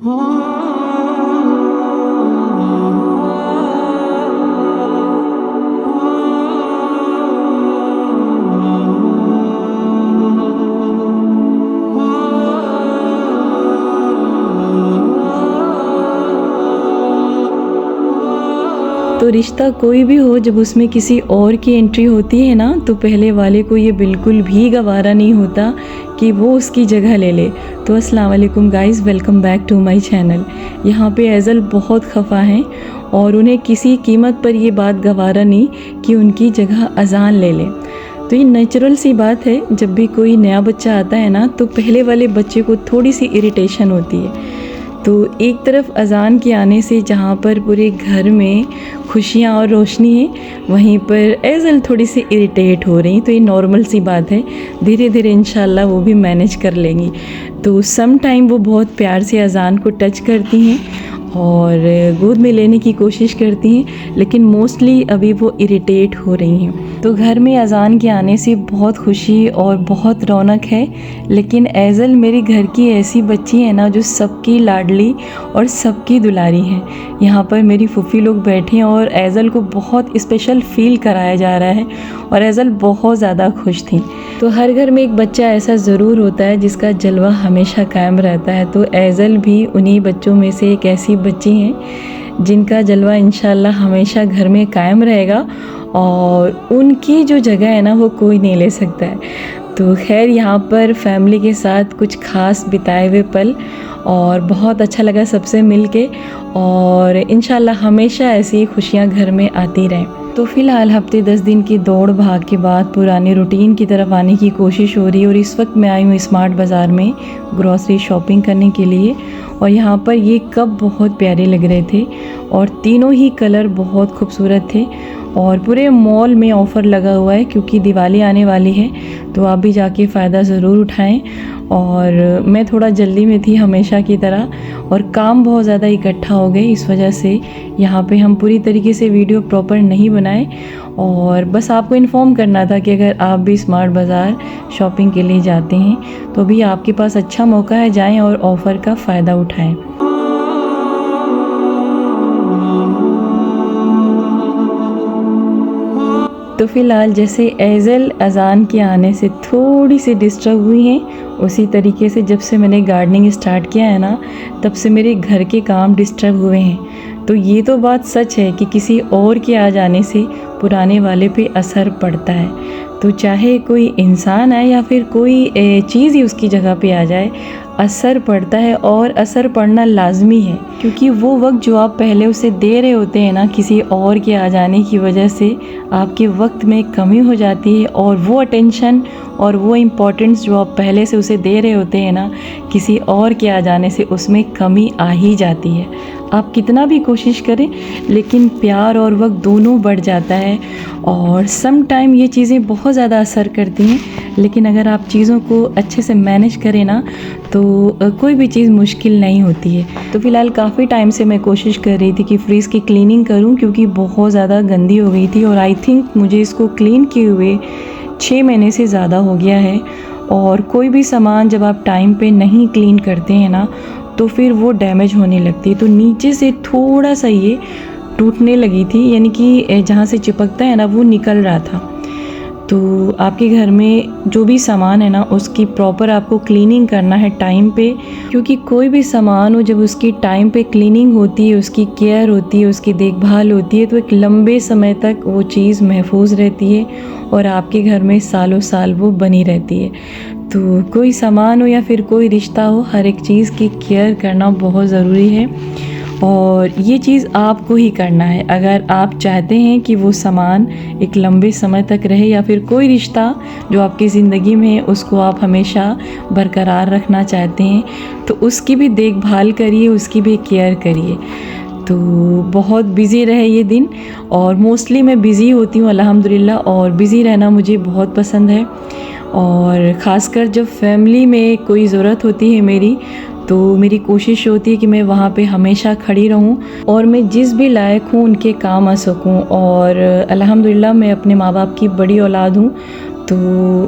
तो रिश्ता कोई भी हो, जब उसमें किसी और की एंट्री होती है ना, तो पहले वाले को ये बिल्कुल भी गवारा नहीं होता कि वो उसकी जगह ले ले। तो अस्सलाम वालेकुम guys, welcome back to my channel. यहाँ पे ऐज़ल बहुत खफा हैं और उन्हें किसी कीमत पर ये बात गवारा नहीं कि उनकी जगह अजान ले ले। तो ये नेचुरल सी बात है, जब भी कोई नया बच्चा आता है ना, तो पहले वाले बच्चे को थोड़ी सी इरिटेशन होती है। तो एक तरफ अज़ान के आने से जहाँ पर पूरे घर में खुशियाँ और रोशनी है, वहीं पर ऐज़ल थोड़ी सी इरिटेट हो रही। तो ये नॉर्मल सी बात है, धीरे धीरे इंशाल्लाह वो भी मैनेज कर लेंगी। तो सम टाइम वो बहुत प्यार से अज़ान को टच करती हैं और गोद में लेने की कोशिश करती हैं, लेकिन मोस्टली अभी वो इरिटेट हो रही हैं। तो घर में अज़ान के आने से बहुत खुशी और बहुत रौनक है, लेकिन ऐज़ल मेरी घर की ऐसी बच्ची है ना, जो सबकी लाडली और सबकी दुलारी है। यहाँ पर मेरी फूफी लोग बैठे हैं और ऐज़ल को बहुत स्पेशल फ़ील कराया जा रहा है और ऐज़ल बहुत ज़्यादा खुश थी। तो हर घर में एक बच्चा ऐसा ज़रूर होता है जिसका जलवा हमेशा कायम रहता है। तो ऐज़ल भी उन्हीं बच्चों में से एक ऐसी बच्ची हैं जिनका जलवा इंशाल्लाह हमेशा घर में कायम रहेगा और उनकी जो जगह है ना, वो कोई नहीं ले सकता है। तो खैर, यहाँ पर फैमिली के साथ कुछ खास बिताए हुए पल और बहुत अच्छा लगा सबसे मिलके, और इंशाल्लाह हमेशा ऐसी खुशियाँ घर में आती रहें। तो फ़िलहाल हफ्ते 10 दिन की दौड़ भाग के बाद पुराने रूटीन की तरफ आने की कोशिश हो रही है, और इस वक्त मैं आई हूँ स्मार्ट बाज़ार में ग्रॉसरी शॉपिंग करने के लिए। और यहाँ पर ये कप बहुत प्यारे लग रहे थे और तीनों ही कलर बहुत खूबसूरत थे, और पूरे मॉल में ऑफ़र लगा हुआ है क्योंकि दिवाली आने वाली है। तो आप भी जाके फ़ायदा ज़रूर उठाएं। और मैं थोड़ा जल्दी में थी हमेशा की तरह, और काम बहुत ज़्यादा इकट्ठा हो गए, इस वजह से यहाँ पे हम पूरी तरीके से वीडियो प्रॉपर नहीं बनाए। और बस आपको इन्फॉर्म करना था कि अगर आप भी स्मार्ट बाज़ार शॉपिंग के लिए जाते हैं तो भी आपके पास अच्छा मौका है, जाएं और ऑफ़र का फ़ायदा उठाएं। तो फ़िलहाल जैसे ऐज़ल अज़ान के आने से थोड़ी सी डिस्टर्ब हुई हैं, उसी तरीके से जब से मैंने गार्डनिंग स्टार्ट किया है ना, तब से मेरे घर के काम डिस्टर्ब हुए हैं। तो ये तो बात सच है कि किसी और के आ जाने से पुराने वाले पे असर पड़ता है। तो चाहे कोई इंसान आए या फिर कोई चीज़ ही उसकी जगह पे आ जाए, असर पड़ता है, और असर पड़ना लाजमी है, क्योंकि वो वक्त जो आप पहले उसे दे रहे होते हैं ना, किसी और के आ जाने की वजह से आपके वक्त में कमी हो जाती है, और वो अटेंशन और वो इम्पोर्टेंस जो आप पहले से उसे दे रहे होते हैं ना, किसी और के आ जाने से उसमें कमी आ ही जाती है। आप कितना भी कोशिश करें, लेकिन प्यार और वक्त दोनों बढ़ जाता है, और सम टाइम ये चीज़ें बहुत ज़्यादा असर करती हैं। लेकिन अगर आप चीज़ों को अच्छे से मैनेज करें ना, तो कोई भी चीज़ मुश्किल नहीं होती है। तो फ़िलहाल काफ़ी टाइम से मैं कोशिश कर रही थी कि फ्रीज़ की क्लीनिंग करूं, क्योंकि बहुत ज़्यादा गंदी हो गई थी, और आई थिंक मुझे इसको क्लीन किए हुए 6 महीने से ज़्यादा हो गया है। और कोई भी सामान जब आप टाइम पे नहीं क्लीन करते हैं ना, तो फिर वो डैमेज होने लगती है। तो नीचे से थोड़ा सा ये टूटने लगी थी, यानी कि जहाँ से चिपकता है ना, वो निकल रहा था। तो आपके घर में जो भी सामान है ना, उसकी प्रॉपर आपको क्लीनिंग करना है टाइम पे, क्योंकि कोई भी सामान हो, जब उसकी टाइम पे क्लीनिंग होती है, उसकी केयर होती है, उसकी देखभाल होती है, तो एक लंबे समय तक वो चीज़ महफूज रहती है और आपके घर में सालों साल वो बनी रहती है। तो कोई सामान हो या फिर कोई रिश्ता हो, हर एक चीज़ की केयर करना बहुत ज़रूरी है, और ये चीज़ आपको ही करना है। अगर आप चाहते हैं कि वो सामान एक लंबे समय तक रहे, या फिर कोई रिश्ता जो आपकी ज़िंदगी में है उसको आप हमेशा बरकरार रखना चाहते हैं, तो उसकी भी देखभाल करिए, उसकी भी केयर करिए। तो बहुत बिज़ी रहे ये दिन, और मोस्टली मैं बिज़ी होती हूँ अल्हम्दुलिल्लाह, और बिज़ी रहना मुझे बहुत पसंद है। और ख़ासकर जब फैमिली में कोई ज़रूरत होती है मेरी, तो मेरी कोशिश होती है कि मैं वहाँ पे हमेशा खड़ी रहूँ, और मैं जिस भी लायक हूँ उनके काम आ सकूँ। और अल्हम्दुलिल्लाह मैं अपने माँ बाप की बड़ी औलाद हूँ, तो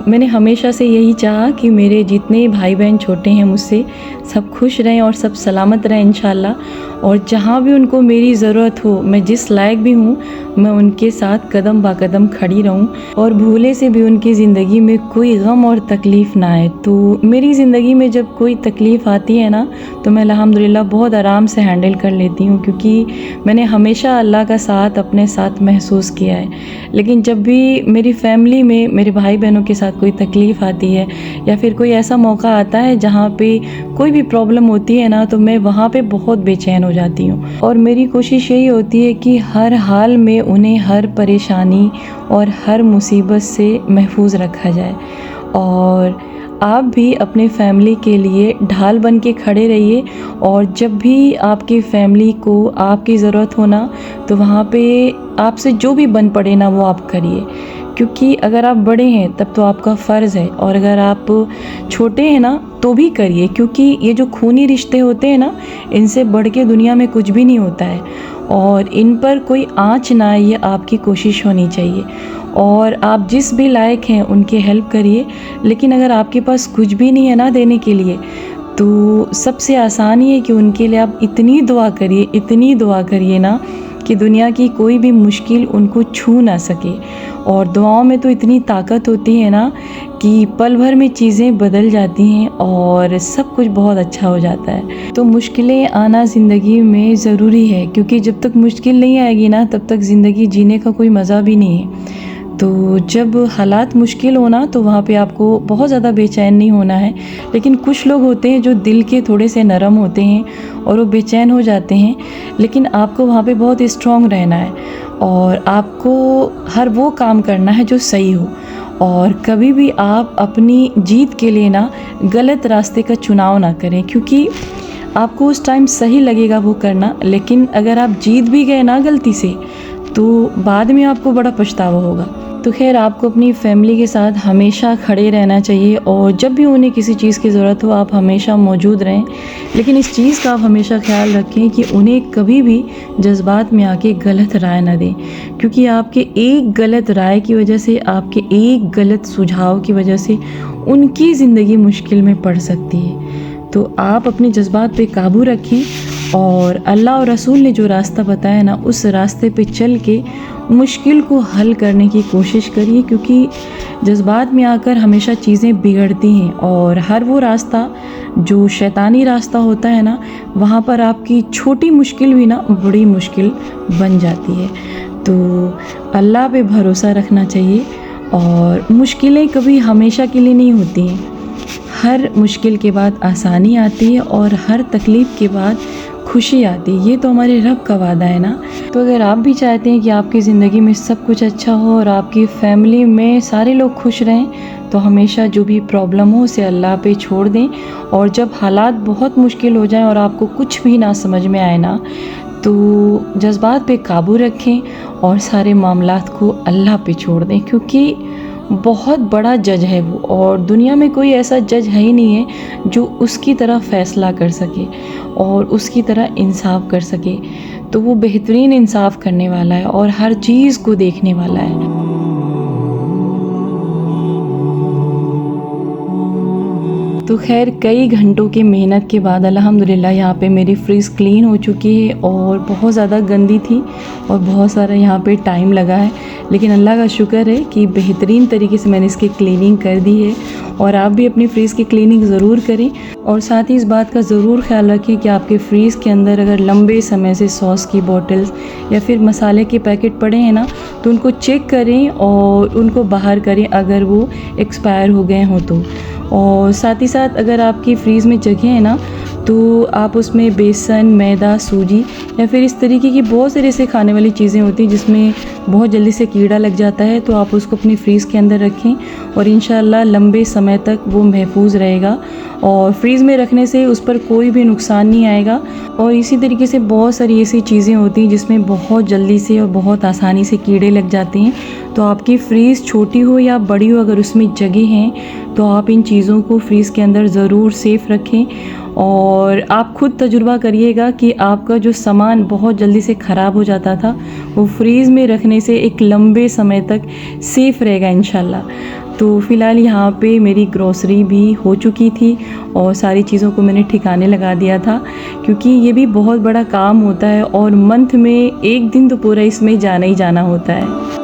मैंने हमेशा से यही चाहा कि मेरे जितने भाई बहन छोटे हैं मुझसे, सब खुश रहें और सब सलामत रहें इंशाल्लाह। और जहाँ भी उनको मेरी ज़रूरत हो, मैं जिस लायक भी हूँ, मैं उनके साथ कदम बा कदम खड़ी रहूँ और भूले से भी उनकी ज़िंदगी में कोई गम और तकलीफ़ ना आए। तो मेरी ज़िंदगी में जब कोई तकलीफ़ आती है ना, तो मैं अल्हम्दुलिल्लाह बहुत आराम से हैंडल कर लेती हूँ, क्योंकि मैंने हमेशा अल्लाह का साथ अपने साथ महसूस किया है। लेकिन जब भी मेरी फैमिली में मेरे भाई बहनों के साथ कोई तकलीफ़ आती है या फिर कोई ऐसा मौका आता है जहाँ पे कोई भी प्रॉब्लम होती है ना, तो मैं वहाँ पे बहुत बेचैन हो जाती हूँ। और मेरी कोशिश यही होती है कि हर हाल में उन्हें हर परेशानी और हर मुसीबत से महफूज रखा जाए। और आप भी अपने फैमिली के लिए ढाल बन के खड़े रहिए, और जब भी आपकी फैमिली को आपकी ज़रूरत हो ना, तो वहाँ पे आपसे जो भी बन पड़े ना वो आप करिए। क्योंकि अगर आप बड़े हैं तब तो आपका फ़र्ज़ है, और अगर आप छोटे हैं ना तो भी करिए, क्योंकि ये जो खूनी रिश्ते होते हैं ना, इनसे बढ़ के दुनिया में कुछ भी नहीं होता है। और इन पर कोई आँच ना आए, ये आपकी कोशिश होनी चाहिए। और आप जिस भी लायक हैं उनकी हेल्प करिए। लेकिन अगर आपके पास कुछ भी नहीं है ना देने के लिए, तो सबसे आसान ही है कि उनके लिए आप इतनी दुआ करिए ना कि दुनिया की कोई भी मुश्किल उनको छू ना सके। और दुआओं में तो इतनी ताकत होती है ना कि पल भर में चीज़ें बदल जाती हैं और सब कुछ बहुत अच्छा हो जाता है। तो मुश्किलें आना ज़िंदगी में ज़रूरी है, क्योंकि जब तक मुश्किल नहीं आएगी ना, तब तक ज़िंदगी जीने का कोई मज़ा भी नहीं है। तो जब हालात मुश्किल होना, तो वहाँ पे आपको बहुत ज़्यादा बेचैन नहीं होना है। लेकिन कुछ लोग होते हैं जो दिल के थोड़े से नरम होते हैं और वो बेचैन हो जाते हैं, लेकिन आपको वहाँ पे बहुत स्ट्रॉन्ग रहना है और आपको हर वो काम करना है जो सही हो। और कभी भी आप अपनी जीत के लिए ना गलत रास्ते का चुनाव ना करें, क्योंकि आपको उस टाइम सही लगेगा वो करना, लेकिन अगर आप जीत भी गए ना गलती से, तो बाद में आपको बड़ा पछतावा होगा। तो खैर, आपको अपनी फैमिली के साथ हमेशा खड़े रहना चाहिए, और जब भी उन्हें किसी चीज़ की ज़रूरत हो आप हमेशा मौजूद रहें। लेकिन इस चीज़ का आप हमेशा ख्याल रखें कि उन्हें कभी भी जज्बात में आके गलत राय ना दें, क्योंकि आपके एक गलत राय की वजह से, आपके एक गलत सुझाव की वजह से उनकी ज़िंदगी मुश्किल में पड़ सकती है। तो आप अपने जज्बात पे काबू रखें, और अल्लाह और रसूल ने जो रास्ता बताया ना, उस रास्ते पे चल के मुश्किल को हल करने की कोशिश करिए, क्योंकि जज्बात में आकर हमेशा चीज़ें बिगड़ती हैं। और हर वो रास्ता जो शैतानी रास्ता होता है ना, वहाँ पर आपकी छोटी मुश्किल भी ना बड़ी मुश्किल बन जाती है। तो अल्लाह पे भरोसा रखना चाहिए, और मुश्किलें कभी हमेशा के लिए नहीं होती हैं। हर मुश्किल के बाद आसानी आती है, और हर तकलीफ़ के बाद खुशी आती है। ये तो हमारे रब का वादा है ना। तो अगर आप भी चाहते हैं कि आपकी ज़िंदगी में सब कुछ अच्छा हो और आपकी फैमिली में सारे लोग खुश रहें, तो हमेशा जो भी प्रॉब्लम हो उसे अल्लाह पे छोड़ दें। और जब हालात बहुत मुश्किल हो जाएं और आपको कुछ भी ना समझ में आए ना, तो जज्बात पे काबू रखें और सारे मामलात को अल्लाह पे छोड़ दें, क्योंकि बहुत बड़ा जज है वो, और दुनिया में कोई ऐसा जज है ही नहीं है जो उसकी तरह फ़ैसला कर सके और उसकी तरह इंसाफ कर सके। तो वो बेहतरीन इंसाफ करने वाला है और हर चीज़ को देखने वाला है। तो खैर, कई घंटों की मेहनत के बाद अल्हम्दुलिल्लाह यहाँ पे मेरी फ्रिज क्लीन हो चुकी है, और बहुत ज़्यादा गंदी थी और बहुत सारा यहाँ पे टाइम लगा है। लेकिन अल्लाह का शुक्र है कि बेहतरीन तरीके से मैंने इसकी क्लीनिंग कर दी है। और आप भी अपनी फ्रिज की क्लीनिंग ज़रूर करें, और साथ ही इस बात का ज़रूर ख्याल रखें कि आपके फ्रीज़ के अंदर अगर लंबे समय से सॉस की बॉटल्स या फिर मसाले के पैकेट पड़े हैं ना, तो उनको चेक करें और उनको बाहर करें अगर वो एक्सपायर हो गए हों तो। और साथ ही साथ अगर आपकी फ्रीज़ में जगह है ना, तो आप उसमें बेसन, मैदा, सूजी या फिर इस तरीके की बहुत सारी ऐसे खाने वाली चीज़ें होती हैं जिसमें बहुत जल्दी से कीड़ा लग जाता है, तो आप उसको अपनी फ्रीज़ के अंदर रखें और इंशाल्लाह लंबे समय तक वो महफूज रहेगा और फ्रीज़ में रखने से उस पर कोई भी नुकसान नहीं आएगा। और इसी तरीके से बहुत सारी ऐसी चीज़ें होती हैं जिसमें बहुत जल्दी से और बहुत आसानी से कीड़े लग जाते हैं। तो आपकी फ्रीज़ छोटी हो या बड़ी हो, अगर उसमें जगह हैं तो आप इन चीज़ों को फ्रीज़ के अंदर ज़रूर सेफ़ रखें। और आप खुद तजुर्बा करिएगा कि आपका जो सामान बहुत जल्दी से ख़राब हो जाता था, वो फ्रीज़ में रखने से एक लंबे समय तक सेफ़ रहेगा इंशाल्लाह। तो फ़िलहाल यहाँ पे मेरी ग्रोसरी भी हो चुकी थी और सारी चीज़ों को मैंने ठिकाने लगा दिया था, क्योंकि ये भी बहुत बड़ा काम होता है और मंथ में एक दिन तो पूरा इसमें जाना ही जाना होता है।